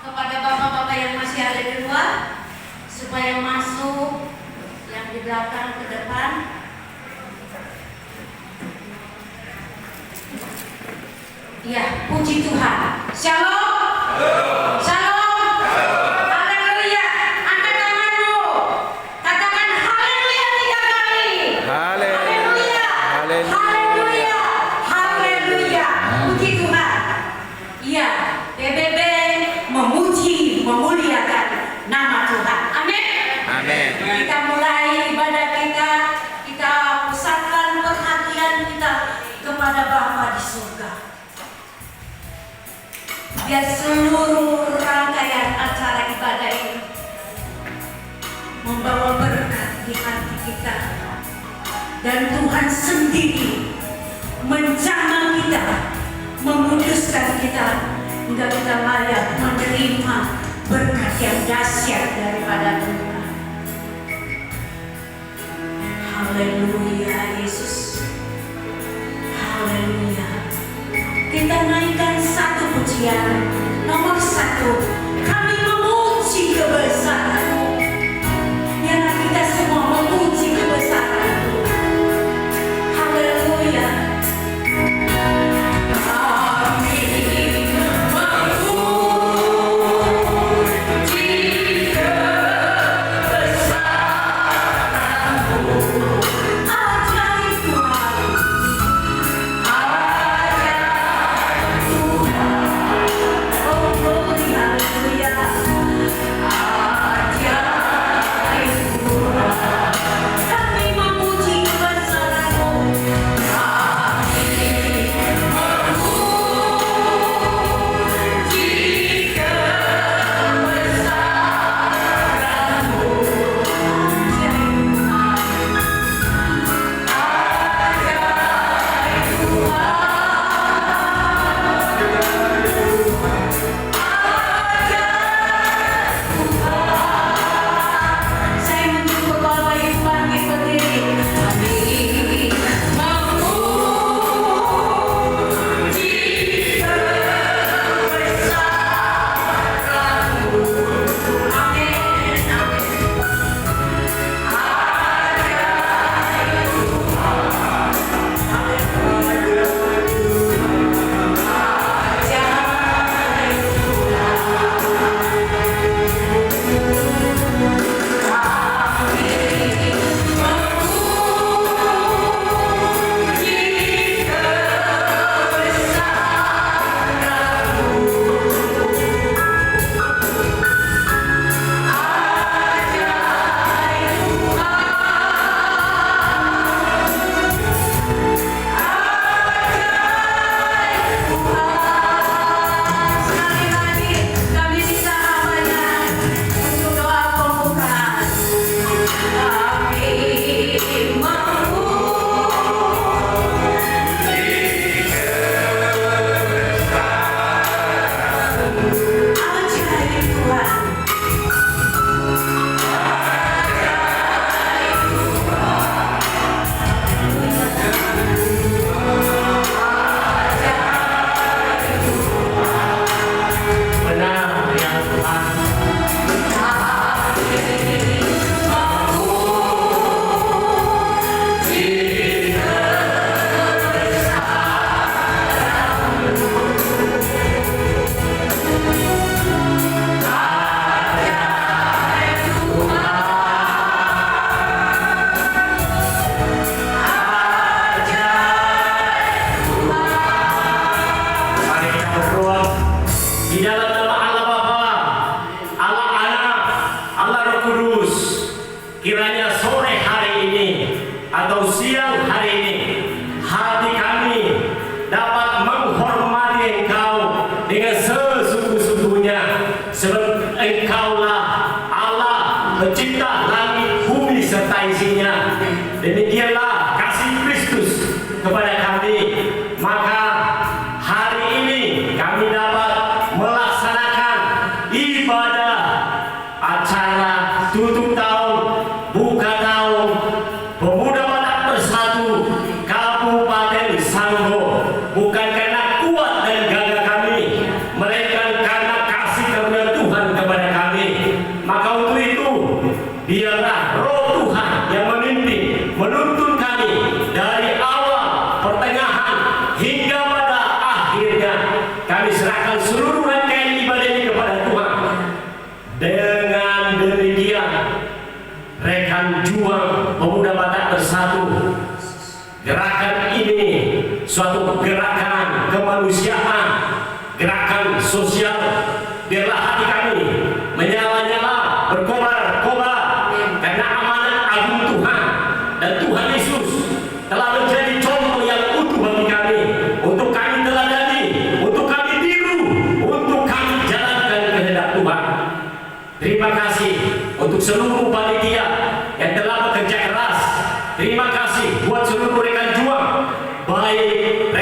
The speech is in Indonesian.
kepada bapak-bapak yang masih ada di luar supaya masuk, yang di belakang ke depan. Ya, puji Tuhan. Shalom. Shalom. Haleluya. Angkat tanganmu. Katakan haleluya 3 kali. Haleluya. Haleluya. Haleluya. Puji Tuhan. Iya, PBB memuji, memuliakan nama Tuhan. Amin. Amin. Kita mulai ibadah kita pusatkan perhatian kita kepada Bapa di surga. Biar seluruh rangkaian acara ibadah ini membawa berkat di hati kita, dan Tuhan sendiri menjamah kita, memuduskan kita hingga kita layak menerima berkat yang dahsyat daripada Tuhan. Haleluya Yesus. Haleluya. Kita naikkan satu pujian. Nomor 1, kami memuji kebesaran-Mu. Biarlah kita semua memuji kebesaran Tuhan. Haleluya. Demikianlah kasih Kristus kepada kami. Maka hari ini kami dapat melaksanakan ibadah acara tutup tahun, buka tahun Pemuda Batak Bersatu Kabupaten Sanggau. Bukan karena kuat dan gagah kami, melainkan karena kasih karunia suatu gerakan kemanusiaan, gerakan sosial. Biarlah hati kami menyala-nyala, berkobar-kobar karena amanat agung Tuhan, dan Tuhan Yesus telah menjadi contoh yang utuh bagi kami, untuk kami teladani, untuk kami tiru, untuk kami jalankan kehendak Tuhan. Terima kasih untuk seluruh panitia yang telah bekerja keras. Terima kasih buat seluruh rekan juang, baik